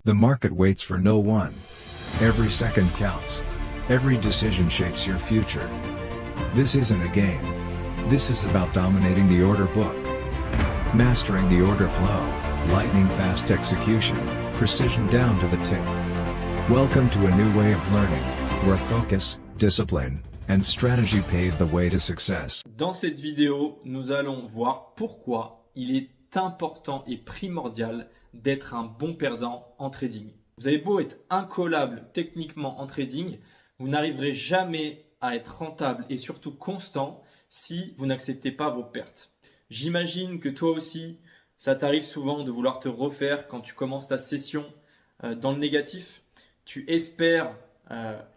The market waits for no one. Every second counts. Every decision shapes your future. This isn't a game. This is about dominating the order book. Mastering the order flow, lightning fast execution, precision down to the tick. Welcome to a new way of learning, where focus, discipline, and strategy pave the way to success. Dans cette vidéo, nous allons voir pourquoi il est important et primordial d'être un bon perdant en trading. Vous avez beau être incollable techniquement en trading, vous n'arriverez jamais à être rentable et surtout constant si vous n'acceptez pas vos pertes. J'imagine que toi aussi, ça t'arrive souvent de vouloir te refaire quand tu commences ta session dans le négatif. Tu espères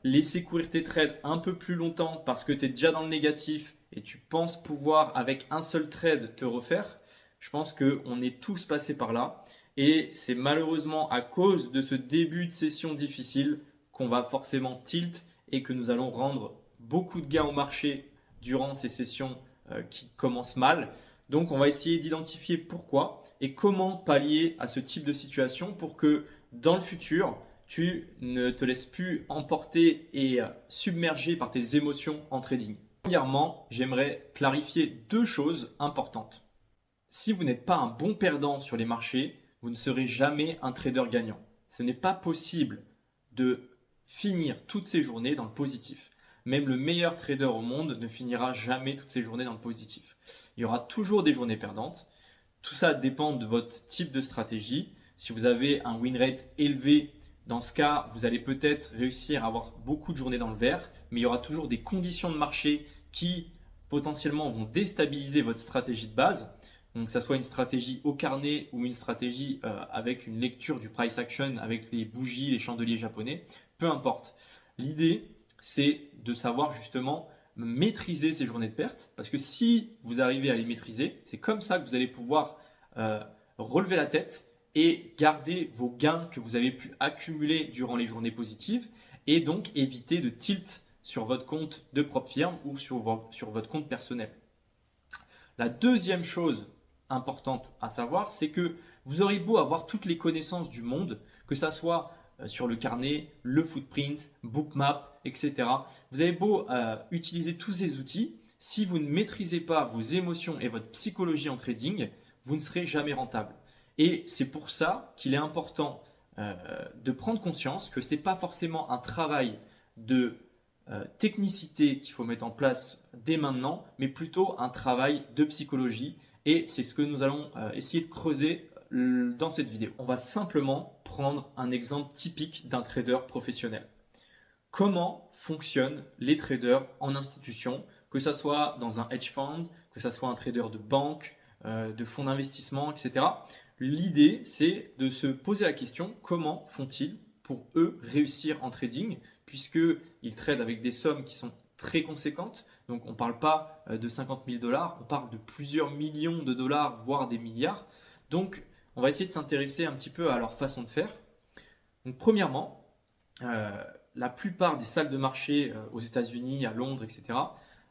laisser courir tes trades un peu plus longtemps parce que tu es déjà dans le négatif et tu penses pouvoir avec un seul trade te refaire. Je pense qu'on est tous passés par là et c'est malheureusement à cause de ce début de session difficile qu'on va forcément tilt et que nous allons rendre beaucoup de gains au marché durant ces sessions qui commencent mal. Donc on va essayer d'identifier pourquoi et comment pallier à ce type de situation pour que dans le futur, tu ne te laisses plus emporter et submerger par tes émotions en trading. Premièrement, j'aimerais clarifier deux choses importantes. Si vous n'êtes pas un bon perdant sur les marchés, vous ne serez jamais un trader gagnant. Ce n'est pas possible de finir toutes ces journées dans le positif. Même le meilleur trader au monde ne finira jamais toutes ses journées dans le positif. Il y aura toujours des journées perdantes. Tout ça dépend de votre type de stratégie. Si vous avez un win rate élevé, dans ce cas, vous allez peut-être réussir à avoir beaucoup de journées dans le vert, mais il y aura toujours des conditions de marché qui potentiellement vont déstabiliser votre stratégie de base. Donc, que ça soit une stratégie au carnet ou une stratégie avec une lecture du price action, avec les bougies, les chandeliers japonais, peu importe. L'idée, c'est de savoir justement maîtriser ces journées de perte, parce que si vous arrivez à les maîtriser, c'est comme ça que vous allez pouvoir relever la tête et garder vos gains que vous avez pu accumuler durant les journées positives et donc éviter de tilt sur votre compte de propre firme ou sur votre compte personnel. La deuxième chose importante à savoir, c'est que vous aurez beau avoir toutes les connaissances du monde, que ça soit sur le carnet, le footprint, bookmap, etc. Vous avez beau utiliser tous ces outils, si vous ne maîtrisez pas vos émotions et votre psychologie en trading, vous ne serez jamais rentable. Et c'est pour ça qu'il est important de prendre conscience que ce n'est pas forcément un travail de technicité qu'il faut mettre en place dès maintenant, mais plutôt un travail de psychologie. Et c'est ce que nous allons essayer de creuser dans cette vidéo. On va simplement prendre un exemple typique d'un trader professionnel. Comment fonctionnent les traders en institution, que ce soit dans un hedge fund, que ce soit un trader de banque, de fonds d'investissement, etc. L'idée, c'est de se poser la question, comment font-ils pour eux réussir en trading, puisqu'ils tradent avec des sommes qui sont très conséquentes. Donc on ne parle pas de 50 000 $, on parle de plusieurs millions de dollars, voire des milliards. Donc on va essayer de s'intéresser un petit peu à leur façon de faire. Donc premièrement, la plupart des salles de marché aux États-Unis, à Londres, etc.,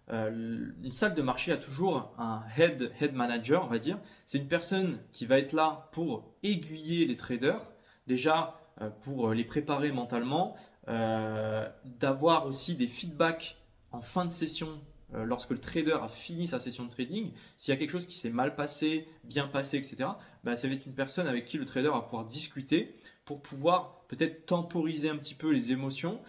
une salle de marché a toujours un head manager, on va dire. C'est une personne qui va être là pour aiguiller les traders, déjà pour les préparer mentalement, d'avoir aussi des feedbacks en fin de session lorsque le trader a fini sa session de trading. S'il y a quelque chose qui s'est mal passé, bien passé, etc., ça va être une personne avec qui le trader va pouvoir discuter pour pouvoir peut-être temporiser un petit peu les émotions,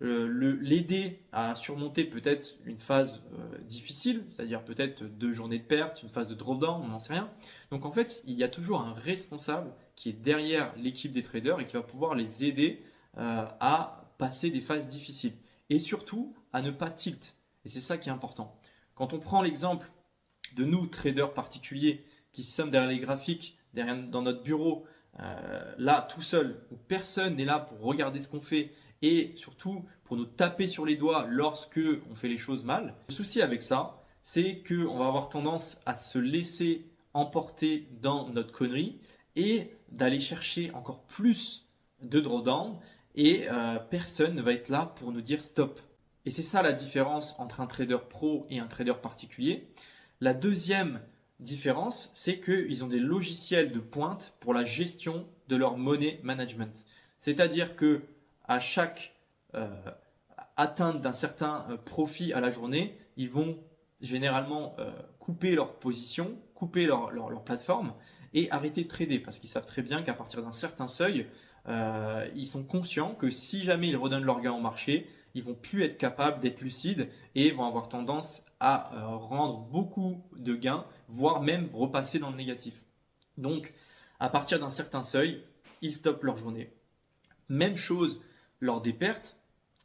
l'aider à surmonter peut-être une phase difficile, c'est-à-dire peut-être 2 journées de perte, une phase de drawdown, on n'en sait rien. Donc en fait, il y a toujours un responsable qui est derrière l'équipe des traders et qui va pouvoir les aider à passer des phases difficiles et surtout à ne pas tilt. Et c'est ça qui est important. Quand on prend l'exemple de nous, traders particuliers, qui sommes derrière les graphiques, dans notre bureau, là tout seul, où personne n'est là pour regarder ce qu'on fait et surtout pour nous taper sur les doigts lorsque on fait les choses mal. Le souci avec ça, c'est qu'on va avoir tendance à se laisser emporter dans notre connerie et d'aller chercher encore plus de drawdown et personne ne va être là pour nous dire stop. Et c'est ça la différence entre un trader pro et un trader particulier. La deuxième différence, c'est qu'ils ont des logiciels de pointe pour la gestion de leur money management. C'est-à-dire que à chaque atteinte d'un certain profit à la journée, ils vont généralement couper leur position, couper leur plateforme et arrêter de trader parce qu'ils savent très bien qu'à partir d'un certain seuil, ils sont conscients que si jamais ils redonnent leur gain au marché, ils vont plus être capables d'être lucides et vont avoir tendance à rendre beaucoup de gains, voire même repasser dans le négatif. Donc, à partir d'un certain seuil, ils stoppent leur journée. Même chose lors des pertes,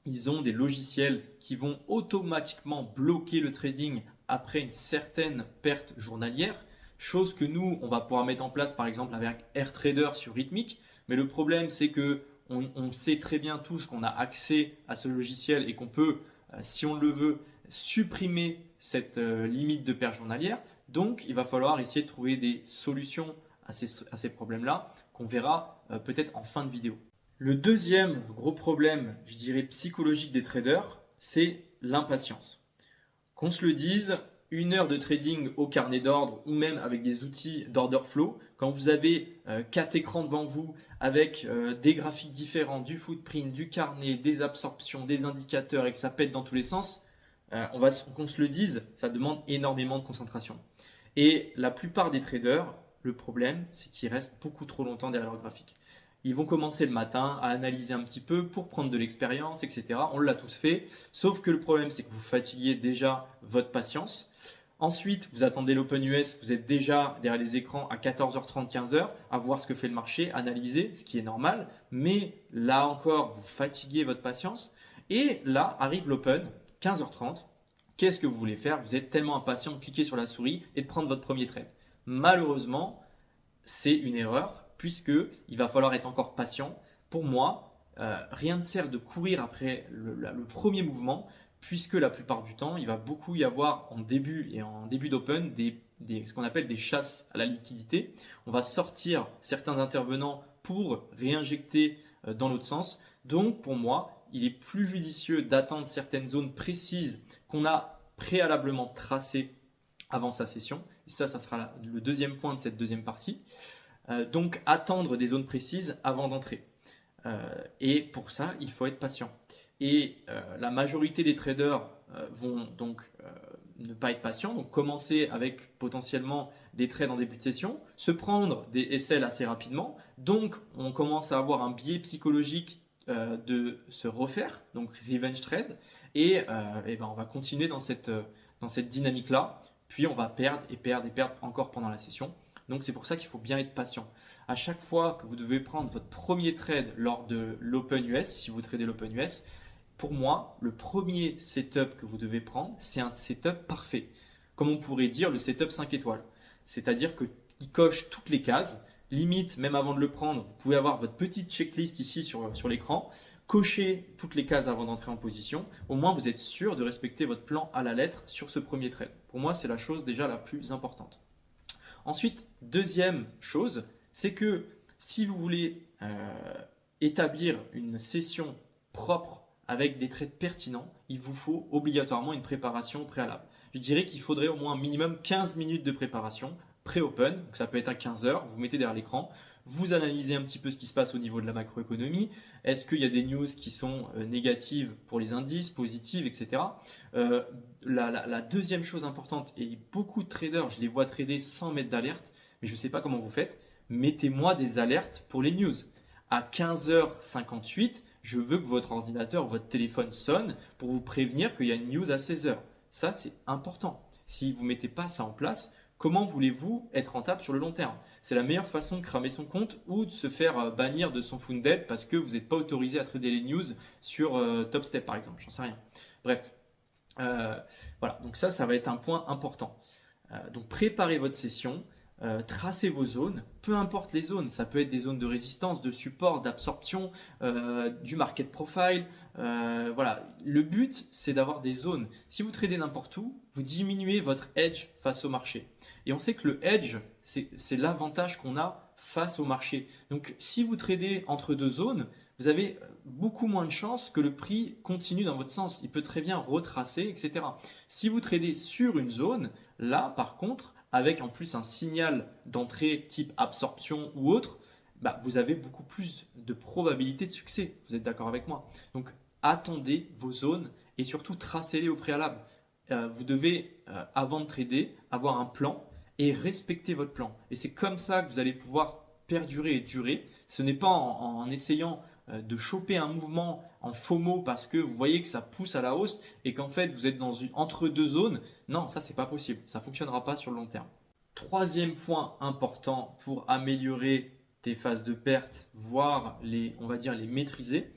ils ont des logiciels qui vont automatiquement bloquer le trading après une certaine perte journalière, chose que nous, on va pouvoir mettre en place par exemple avec AirTrader sur Rithmic. Mais le problème, c'est que on sait très bien tous qu'on a accès à ce logiciel et qu'on peut, si on le veut, supprimer cette limite de perte journalière. Donc, il va falloir essayer de trouver des solutions à ces problèmes-là qu'on verra peut-être en fin de vidéo. Le deuxième gros problème, je dirais psychologique des traders, c'est l'impatience. Qu'on se le dise, une heure de trading au carnet d'ordre ou même avec des outils d'order flow, quand vous avez 4 écrans devant vous avec des graphiques différents, du footprint, du carnet, des absorptions, des indicateurs et que ça pète dans tous les sens, qu'on se le dise, ça demande énormément de concentration. Et la plupart des traders, le problème, c'est qu'ils restent beaucoup trop longtemps derrière leur graphique. Ils vont commencer le matin à analyser un petit peu pour prendre de l'expérience, etc. On l'a tous fait, sauf que le problème, c'est que vous fatiguez déjà votre patience. Ensuite, vous attendez l'Open US, vous êtes déjà derrière les écrans à 14h30, 15h, à voir ce que fait le marché, analyser, ce qui est normal. Mais là encore, vous fatiguez votre patience. Et là arrive l'Open, 15h30. Qu'est-ce que vous voulez faire? Vous êtes tellement impatient de cliquer sur la souris et de prendre votre premier trade. Malheureusement, c'est une erreur puisqu'il va falloir être encore patient. Pour moi, rien ne sert de courir après le premier mouvement puisque la plupart du temps, il va beaucoup y avoir en début d'Open ce qu'on appelle des chasses à la liquidité. On va sortir certains intervenants pour réinjecter dans l'autre sens. Donc pour moi, il est plus judicieux d'attendre certaines zones précises qu'on a préalablement tracées avant sa session. Et ça sera le deuxième point de cette deuxième partie. Donc attendre des zones précises avant d'entrer. Et pour ça, il faut être patient. Et la majorité des traders vont donc ne pas être patients, donc commencer avec potentiellement des trades en début de session, se prendre des SL assez rapidement. Donc on commence à avoir un biais psychologique de se refaire, donc revenge trade, et on va continuer dans cette dynamique-là, puis on va perdre et perdre et perdre encore pendant la session. Donc c'est pour ça qu'il faut bien être patient. À chaque fois que vous devez prendre votre premier trade lors de l'Open US, si vous tradez l'Open US, pour moi, le premier setup que vous devez prendre, c'est un setup parfait. Comme on pourrait dire le setup 5 étoiles. C'est-à-dire qu'il coche toutes les cases. Limite, même avant de le prendre, vous pouvez avoir votre petite checklist ici sur l'écran. Cochez toutes les cases avant d'entrer en position. Au moins, vous êtes sûr de respecter votre plan à la lettre sur ce premier trade. Pour moi, c'est la chose déjà la plus importante. Ensuite, deuxième chose, c'est que si vous voulez établir une session propre avec des trades pertinents, il vous faut obligatoirement une préparation préalable. Je dirais qu'il faudrait au moins un minimum 15 minutes de préparation pré-open, donc ça peut être à 15h, vous mettez derrière l'écran, vous analysez un petit peu ce qui se passe au niveau de la macroéconomie, est-ce qu'il y a des news qui sont négatives pour les indices, positives, etc. La deuxième chose importante, et beaucoup de traders, je les vois trader sans mettre d'alerte, mais je ne sais pas comment vous faites, mettez-moi des alertes pour les news. À 15h58, je veux que votre ordinateur ou votre téléphone sonne pour vous prévenir qu'il y a une news à 16h. Ça, c'est important. Si vous ne mettez pas ça en place, comment voulez-vous être rentable sur le long terme? C'est la meilleure façon de cramer son compte ou de se faire bannir de son Funded parce que vous n'êtes pas autorisé à trader les news sur TopStep par exemple, j'en sais rien. Bref, voilà, donc ça va être un point important. Donc préparez votre session, tracez vos zones, peu importe les zones, ça peut être des zones de résistance, de support, d'absorption, du market profile. Voilà, le but c'est d'avoir des zones. Si vous tradez n'importe où, vous diminuez votre edge face au marché. Et on sait que le edge, c'est l'avantage qu'on a face au marché. Donc si vous tradez entre deux zones, vous avez beaucoup moins de chances que le prix continue dans votre sens. Il peut très bien retracer, etc. Si vous tradez sur une zone, là par contre, avec en plus un signal d'entrée type absorption ou autre, bah, vous avez beaucoup plus de probabilité de succès. Vous êtes d'accord avec moi? Donc, attendez vos zones et surtout tracez-les au préalable. Vous devez, avant de trader, avoir un plan et respecter votre plan. Et c'est comme ça que vous allez pouvoir perdurer et durer. Ce n'est pas en essayant de choper un mouvement en FOMO parce que vous voyez que ça pousse à la hausse et qu'en fait vous êtes dans entre deux zones. Non, ça c'est pas possible. Ça fonctionnera pas sur le long terme. Troisième point important pour améliorer tes phases de perte, voire on va dire les maîtriser,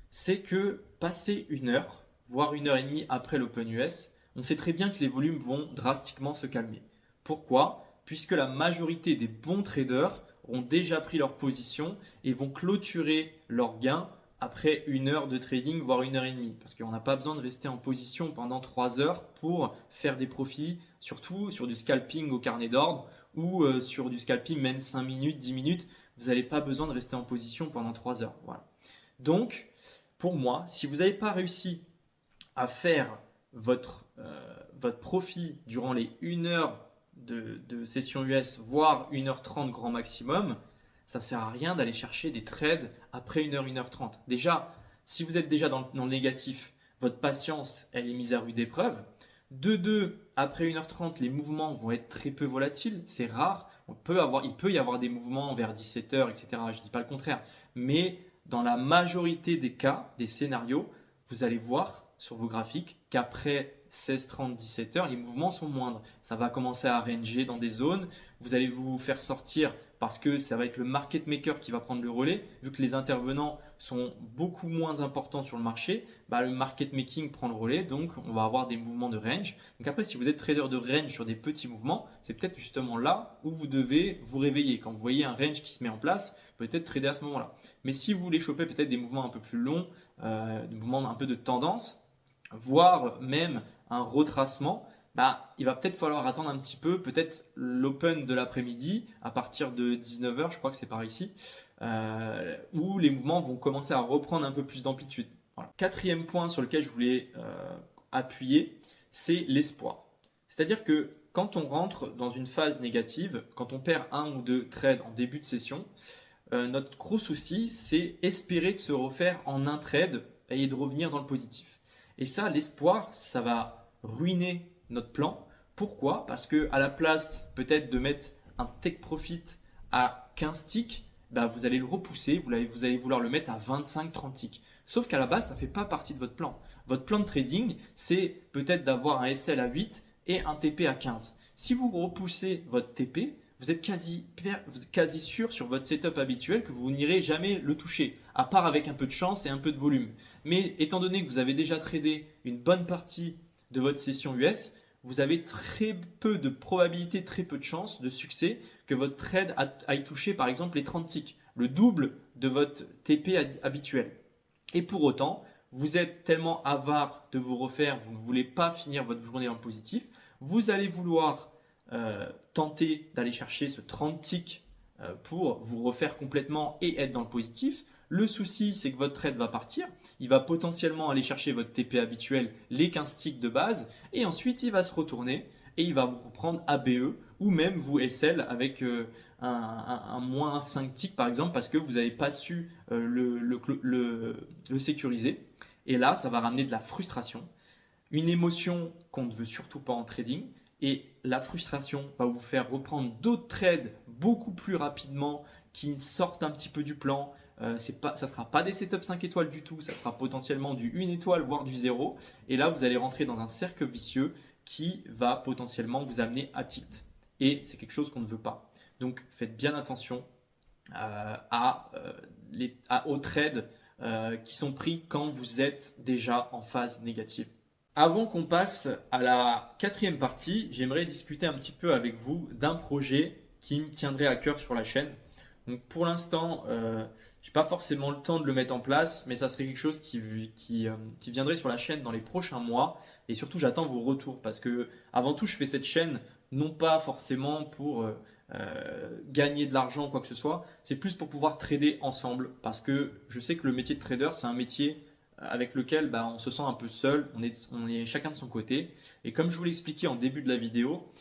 c'est que passer une heure, voire une heure et demie après l'Open US, on sait très bien que les volumes vont drastiquement se calmer. Pourquoi? Puisque la majorité des bons traders ont déjà pris leur position et vont clôturer leurs gains après une heure de trading, voire une heure et demie. Parce qu'on n'a pas besoin de rester en position pendant 3 heures pour faire des profits, surtout sur du scalping au carnet d'ordre ou sur du scalping même 5 minutes, 10 minutes. Vous n'avez pas besoin de rester en position pendant 3 heures. Voilà. Donc, pour moi, si vous n'avez pas réussi à faire votre profit durant les 1 heure de session US, voire 1h30 grand maximum, ça ne sert à rien d'aller chercher des trades après 1h, 1h30. Déjà, si vous êtes déjà dans le négatif, votre patience, elle est mise à rude épreuve. De deux, après 1h30, les mouvements vont être très peu volatiles, c'est rare. Il peut y avoir des mouvements vers 17h, etc. Je ne dis pas le contraire. Mais dans la majorité des cas, des scénarios, vous allez voir sur vos graphiques qu'après 16h30, 17h, les mouvements sont moindres. Ça va commencer à ranger dans des zones. Vous allez vous faire sortir parce que ça va être le market maker qui va prendre le relais. Vu que les intervenants sont beaucoup moins importants sur le marché, bah, le market making prend le relais. Donc, on va avoir des mouvements de range. Donc après, si vous êtes trader de range sur des petits mouvements, c'est peut-être justement là où vous devez vous réveiller. Quand vous voyez un range qui se met en place, peut-être trader à ce moment-là. Mais si vous voulez choper peut-être des mouvements un peu plus longs, des mouvements un peu de tendance, voire même un retracement, bah, il va peut-être falloir attendre un petit peu, peut-être l'open de l'après-midi à partir de 19h, je crois que c'est par ici, où les mouvements vont commencer à reprendre un peu plus d'amplitude. Voilà. Quatrième point sur lequel je voulais appuyer, c'est l'espoir. C'est-à-dire que quand on rentre dans une phase négative, quand on perd 1 ou 2 trades en début de session, notre gros souci, c'est espérer de se refaire en un trade et de revenir dans le positif. Et ça, l'espoir, ça va ruiner notre plan. Pourquoi? Parce que à la place peut-être de mettre un take profit à 15 ticks, bah, vous allez le repousser, vous allez vouloir le mettre à 25-30 ticks. Sauf qu'à la base, ça ne fait pas partie de votre plan. Votre plan de trading, c'est peut-être d'avoir un SL à 8 et un TP à 15. Si vous repoussez votre TP, vous êtes quasi sûr sur votre setup habituel que vous n'irez jamais le toucher, à part avec un peu de chance et un peu de volume. Mais étant donné que vous avez déjà tradé une bonne partie de votre session US, vous avez très peu de probabilité, très peu de chance de succès que votre trade aille toucher par exemple les 30 ticks, le double de votre TP habituel. Et pour autant, vous êtes tellement avare de vous refaire, vous ne voulez pas finir votre journée en positif, vous allez vouloir tenter d'aller chercher ce 30 ticks pour vous refaire complètement et être dans le positif. Le souci, c'est que votre trade va partir. Il va potentiellement aller chercher votre TP habituel, les 15 ticks de base, et ensuite il va se retourner et il va vous reprendre ABE ou même vous SL avec un moins 5 ticks par exemple parce que vous n'avez pas su le sécuriser. Et là, ça va ramener de la frustration, une émotion qu'on ne veut surtout pas en trading. Et la frustration va vous faire reprendre d'autres trades beaucoup plus rapidement qui sortent un petit peu du plan. Ça ne sera pas des setups 5 étoiles du tout, ça sera potentiellement du 1 étoile, voire du 0. Et là, vous allez rentrer dans un cercle vicieux qui va potentiellement vous amener à tilt. Et c'est quelque chose qu'on ne veut pas. Donc, faites bien attention aux trades qui sont pris quand vous êtes déjà en phase négative. Avant qu'on passe à la quatrième partie, j'aimerais discuter un petit peu avec vous d'un projet qui me tiendrait à cœur sur la chaîne. Donc pour l'instant, je n'ai pas forcément le temps de le mettre en place, mais ça serait quelque chose qui viendrait sur la chaîne dans les prochains mois. Et surtout, j'attends vos retours parce que avant tout, je fais cette chaîne non pas forcément pour gagner de l'argent ou quoi que ce soit, c'est plus pour pouvoir trader ensemble parce que je sais que le métier de trader, c'est un métier avec lequel on se sent un peu seul, on est chacun de son côté. Et comme je vous l'ai expliqué en début de la vidéo,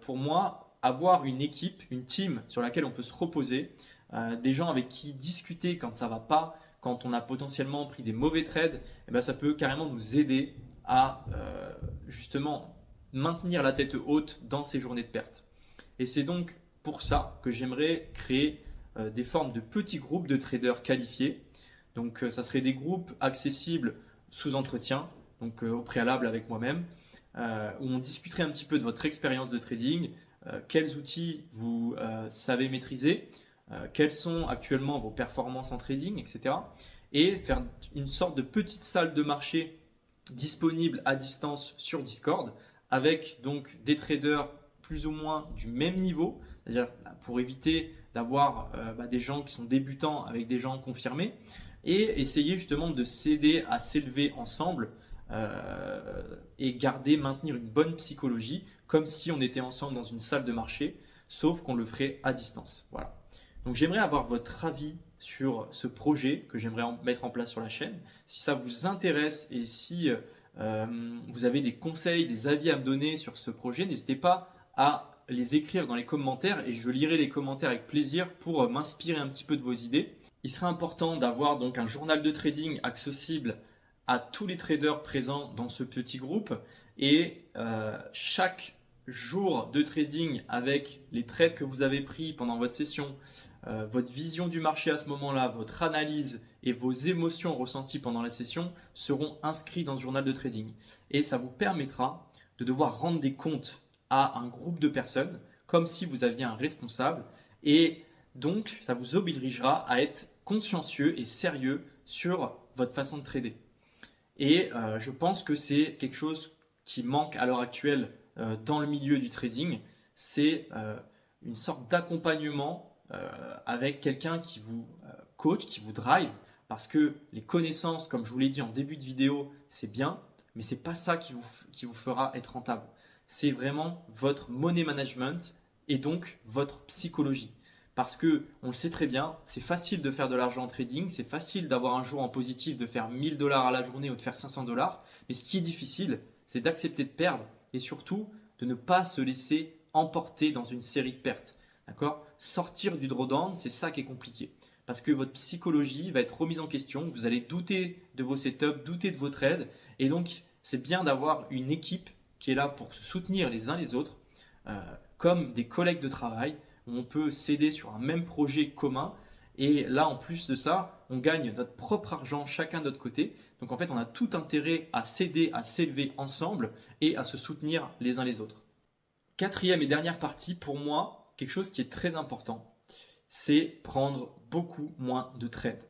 pour moi, avoir une équipe, une team sur laquelle on peut se reposer, des gens avec qui discuter quand ça va pas, quand on a potentiellement pris des mauvais trades, eh ben, ça peut carrément nous aider à justement maintenir la tête haute dans ces journées de perte. Et c'est donc pour ça que j'aimerais créer des formes de petits groupes de traders qualifiés. Donc ça serait des groupes accessibles sous entretien, donc au préalable avec moi-même, où on discuterait un petit peu de votre expérience de trading, quels outils vous savez maîtriser, quelles sont actuellement vos performances en trading, etc. Et faire une sorte de petite salle de marché disponible à distance sur Discord avec donc des traders plus ou moins du même niveau, c'est-à-dire pour éviter d'avoir des gens qui sont débutants avec des gens confirmés et essayer justement de s'aider à s'élever ensemble et maintenir une bonne psychologie comme si on était ensemble dans une salle de marché, sauf qu'on le ferait à distance. Voilà. Donc j'aimerais avoir votre avis sur ce projet que j'aimerais mettre en place sur la chaîne. Si ça vous intéresse et si vous avez des conseils, des avis à me donner sur ce projet, n'hésitez pas à les écrire dans les commentaires et je lirai les commentaires avec plaisir pour m'inspirer un petit peu de vos idées. Il serait important d'avoir donc un journal de trading accessible à tous les traders présents dans ce petit groupe et chaque jour de trading avec les trades que vous avez pris pendant votre session, votre vision du marché à ce moment-là, votre analyse et vos émotions ressenties pendant la session seront inscrits dans ce journal de trading. Et ça vous permettra de devoir rendre des comptes à un groupe de personnes comme si vous aviez un responsable et donc ça vous obligera à être consciencieux et sérieux sur votre façon de trader. Et je pense que c'est quelque chose qui manque à l'heure actuelle dans le milieu du trading, c'est une sorte d'accompagnement avec quelqu'un qui vous coach, qui vous drive, parce que les connaissances, comme je vous l'ai dit en début de vidéo, c'est bien, mais c'est pas ça qui vous fera être rentable. C'est vraiment votre money management et donc votre psychologie. Parce que on le sait très bien, c'est facile de faire de l'argent en trading, c'est facile d'avoir un jour en positif, de faire 1000 $ à la journée ou de faire 500 $. Mais ce qui est difficile, c'est d'accepter de perdre et surtout de ne pas se laisser emporter dans une série de pertes. D'accord ? Sortir du drawdown, c'est ça qui est compliqué. Parce que votre psychologie va être remise en question, vous allez douter de vos setups, douter de vos trades. Et donc, c'est bien d'avoir une équipe qui est là pour se soutenir les uns les autres, comme des collègues de travail, où on peut s'aider sur un même projet commun. Et là, en plus de ça, on gagne notre propre argent chacun de notre côté. Donc en fait, on a tout intérêt à s'aider, à s'élever ensemble et à se soutenir les uns les autres. Quatrième et dernière partie, pour moi, quelque chose qui est très important, c'est prendre beaucoup moins de trades.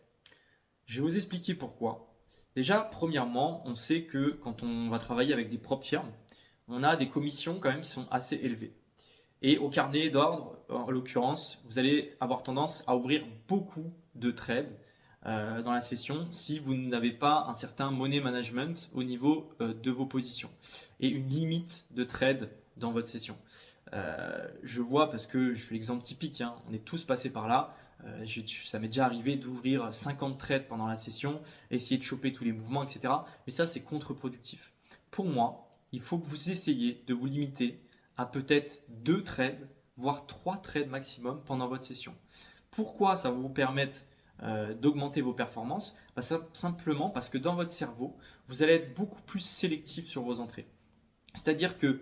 Je vais vous expliquer pourquoi. Déjà, premièrement, on sait que quand on va travailler avec des propres firmes, on a des commissions quand même qui sont assez élevées. Et au carnet d'ordre, en l'occurrence, vous allez avoir tendance à ouvrir beaucoup de trades dans la session si vous n'avez pas un certain money management au niveau de vos positions et une limite de trades dans votre session. Je vois, parce que je fais l'exemple typique, hein, on est tous passés par là. Ça m'est déjà arrivé d'ouvrir 50 trades pendant la session, essayer de choper tous les mouvements, etc. Mais ça, c'est contre-productif. Pour moi, il faut que vous essayiez de vous limiter à peut-être 2 trades, voire 3 trades maximum pendant votre session. Pourquoi ça va vous permettre d'augmenter vos performances? Simplement parce que dans votre cerveau, vous allez être beaucoup plus sélectif sur vos entrées. C'est-à-dire que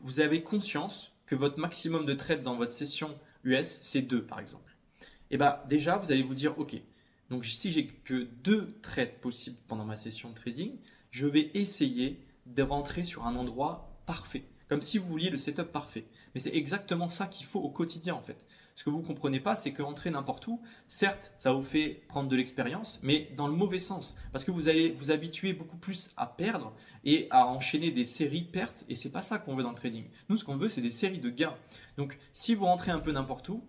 vous avez conscience que votre maximum de trades dans votre session US, c'est 2 par exemple. Et bien déjà, vous allez vous dire, ok, donc si j'ai que 2 trades possibles pendant ma session de trading, je vais essayer de rentrer sur un endroit parfait. Comme si vous vouliez le setup parfait. Mais c'est exactement ça qu'il faut au quotidien en fait. Ce que vous ne comprenez pas, c'est qu'entrer n'importe où, certes, ça vous fait prendre de l'expérience, mais dans le mauvais sens. Parce que vous allez vous habituer beaucoup plus à perdre et à enchaîner des séries pertes. Et c'est pas ça qu'on veut dans le trading. Nous, ce qu'on veut, c'est des séries de gains. Donc, si vous rentrez un peu n'importe où,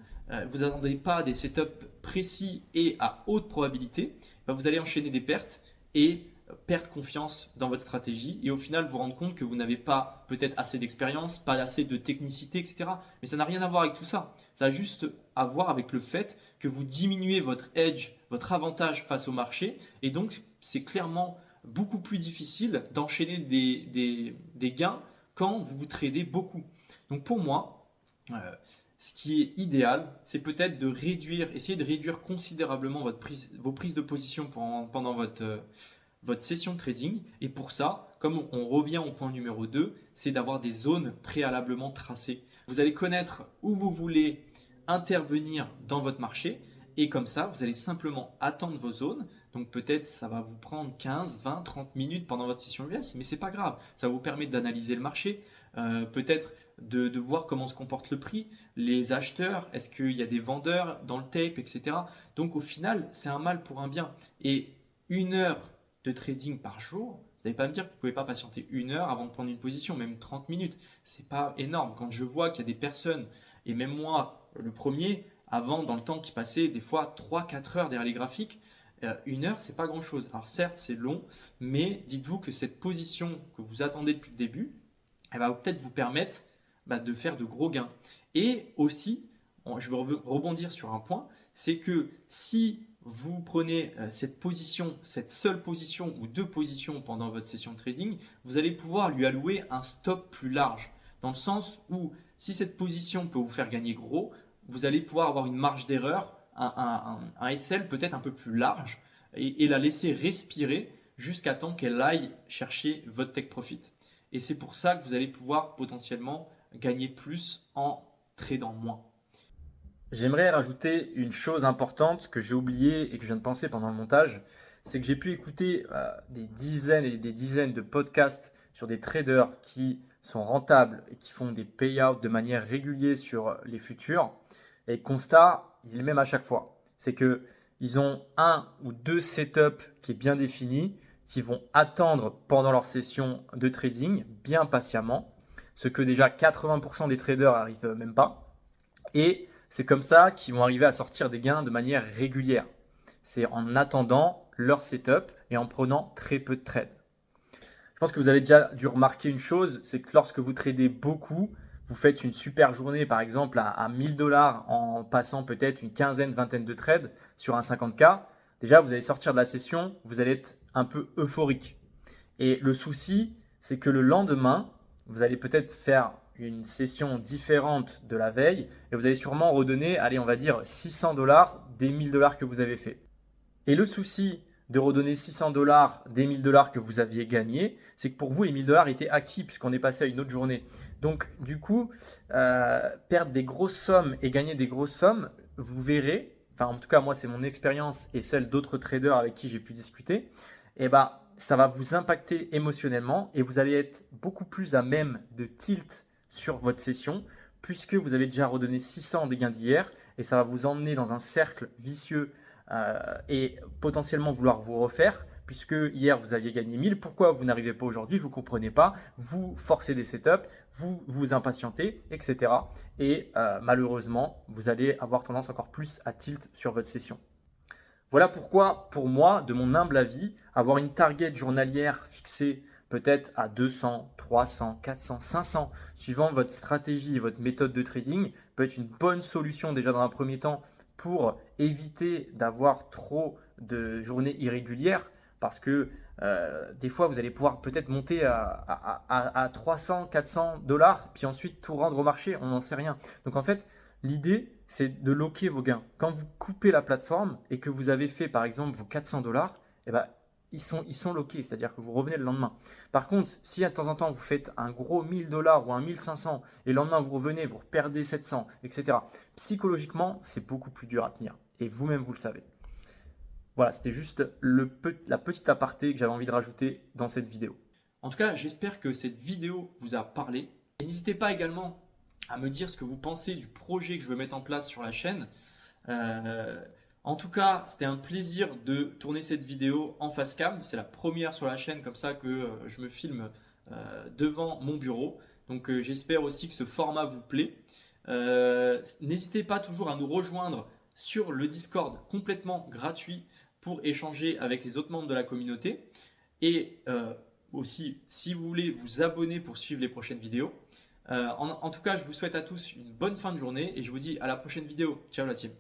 vous n'attendez pas des setups précis et à haute probabilité, vous allez enchaîner des pertes et perdre confiance dans votre stratégie et au final vous rendre compte que vous n'avez pas peut-être assez d'expérience, pas assez de technicité, etc. Mais ça n'a rien à voir avec tout ça. Ça a juste à voir avec le fait que vous diminuez votre edge, votre avantage face au marché et donc c'est clairement beaucoup plus difficile d'enchaîner des gains quand vous tradez beaucoup. Donc pour moi, ce qui est idéal, c'est peut-être essayer de réduire considérablement vos prises de position pendant votre session de trading. Et pour ça, comme on revient au point numéro 2, c'est d'avoir des zones préalablement tracées. Vous allez connaître où vous voulez intervenir dans votre marché et comme ça, vous allez simplement attendre vos zones. Donc peut-être ça va vous prendre 15, 20, 30 minutes pendant votre session US, mais c'est pas grave. Ça vous permet d'analyser le marché, peut-être de voir comment se comporte le prix, les acheteurs, est-ce qu'il y a des vendeurs dans le tape, etc. Donc au final, c'est un mal pour un bien. Et 1 heure de trading par jour, vous n'allez pas me dire que vous ne pouvez pas patienter 1 heure avant de prendre une position, même 30 minutes. C'est pas énorme. Quand je vois qu'il y a des personnes, et même moi, le premier, avant, dans le temps qui passait, des fois 3-4 heures derrière les graphiques, 1 heure, c'est pas grand-chose. Alors certes, c'est long, mais dites-vous que cette position que vous attendez depuis le début, elle va peut-être vous permettre de faire de gros gains. Et aussi, je veux rebondir sur un point, c'est que si vous prenez cette position, cette seule position ou 2 positions pendant votre session de trading, vous allez pouvoir lui allouer un stop plus large. Dans le sens où si cette position peut vous faire gagner gros, vous allez pouvoir avoir une marge d'erreur, un SL peut-être un peu plus large et la laisser respirer jusqu'à temps qu'elle aille chercher votre take profit. Et c'est pour ça que vous allez pouvoir potentiellement gagner plus en tradant moins. J'aimerais rajouter une chose importante que j'ai oubliée et que je viens de penser pendant le montage, c'est que j'ai pu écouter des dizaines et des dizaines de podcasts sur des traders qui sont rentables et qui font des payouts de manière régulière sur les futurs. Et le constat, il est le même à chaque fois. C'est qu'ils ont 1 ou 2 setups qui est bien défini, qui vont attendre pendant leur session de trading bien patiemment, ce que déjà 80% des traders n'arrivent même pas. Et c'est comme ça qu'ils vont arriver à sortir des gains de manière régulière. C'est en attendant leur setup et en prenant très peu de trades. Je pense que vous avez déjà dû remarquer une chose, c'est que lorsque vous tradez beaucoup, vous faites une super journée par exemple à 1000 $ en passant peut-être une quinzaine, vingtaine de trades sur un 50K. Déjà, vous allez sortir de la session, vous allez être un peu euphorique. Et le souci, c'est que le lendemain, vous allez peut-être faire une session différente de la veille et vous allez sûrement redonner, allez, on va dire 600 $ des 1000 $ que vous avez fait. Et le souci de redonner 600 $ des 1000 $ que vous aviez gagnés, c'est que pour vous, les 1000 $ étaient acquis puisqu'on est passé à une autre journée. Donc, du coup, perdre des grosses sommes et gagner des grosses sommes, vous verrez, enfin en tout cas moi c'est mon expérience et celle d'autres traders avec qui j'ai pu discuter, et ça va vous impacter émotionnellement et vous allez être beaucoup plus à même de tilt sur votre session puisque vous avez déjà redonné 600 des gains d'hier et ça va vous emmener dans un cercle vicieux et potentiellement vouloir vous refaire puisque hier vous aviez gagné 1000, pourquoi vous n'arrivez pas aujourd'hui, vous ne comprenez pas, vous forcez des setups, vous vous impatientez, etc. Et malheureusement, vous allez avoir tendance encore plus à tilt sur votre session. Voilà pourquoi, pour moi, de mon humble avis, avoir une target journalière fixée peut-être à 200, 300, 400, 500, suivant votre stratégie et votre méthode de trading, peut être une bonne solution déjà dans un premier temps pour éviter d'avoir trop de journées irrégulières parce que des fois, vous allez pouvoir peut-être monter à 300, 400 $, puis ensuite tout rendre au marché, on n'en sait rien. Donc en fait, l'idée, c'est de locker vos gains. Quand vous coupez la plateforme et que vous avez fait par exemple vos 400 $, ils sont lockés, c'est-à-dire que vous revenez le lendemain. Par contre, si de temps en temps vous faites un gros 1000 $ ou un 1500 et le lendemain vous revenez, vous perdez 700, etc. Psychologiquement, c'est beaucoup plus dur à tenir et vous-même vous le savez. Voilà, c'était juste la petite aparté que j'avais envie de rajouter dans cette vidéo. En tout cas, j'espère que cette vidéo vous a parlé. Et n'hésitez pas également à me dire ce que vous pensez du projet que je veux mettre en place sur la chaîne. En tout cas, c'était un plaisir de tourner cette vidéo en face cam. C'est la première sur la chaîne comme ça que je me filme devant mon bureau. Donc j'espère aussi que ce format vous plaît. N'hésitez pas toujours à nous rejoindre sur le Discord complètement gratuit pour échanger avec les autres membres de la communauté. Et aussi, si vous voulez vous abonner pour suivre les prochaines vidéos. En tout cas, je vous souhaite à tous une bonne fin de journée et je vous dis à la prochaine vidéo. Ciao la team.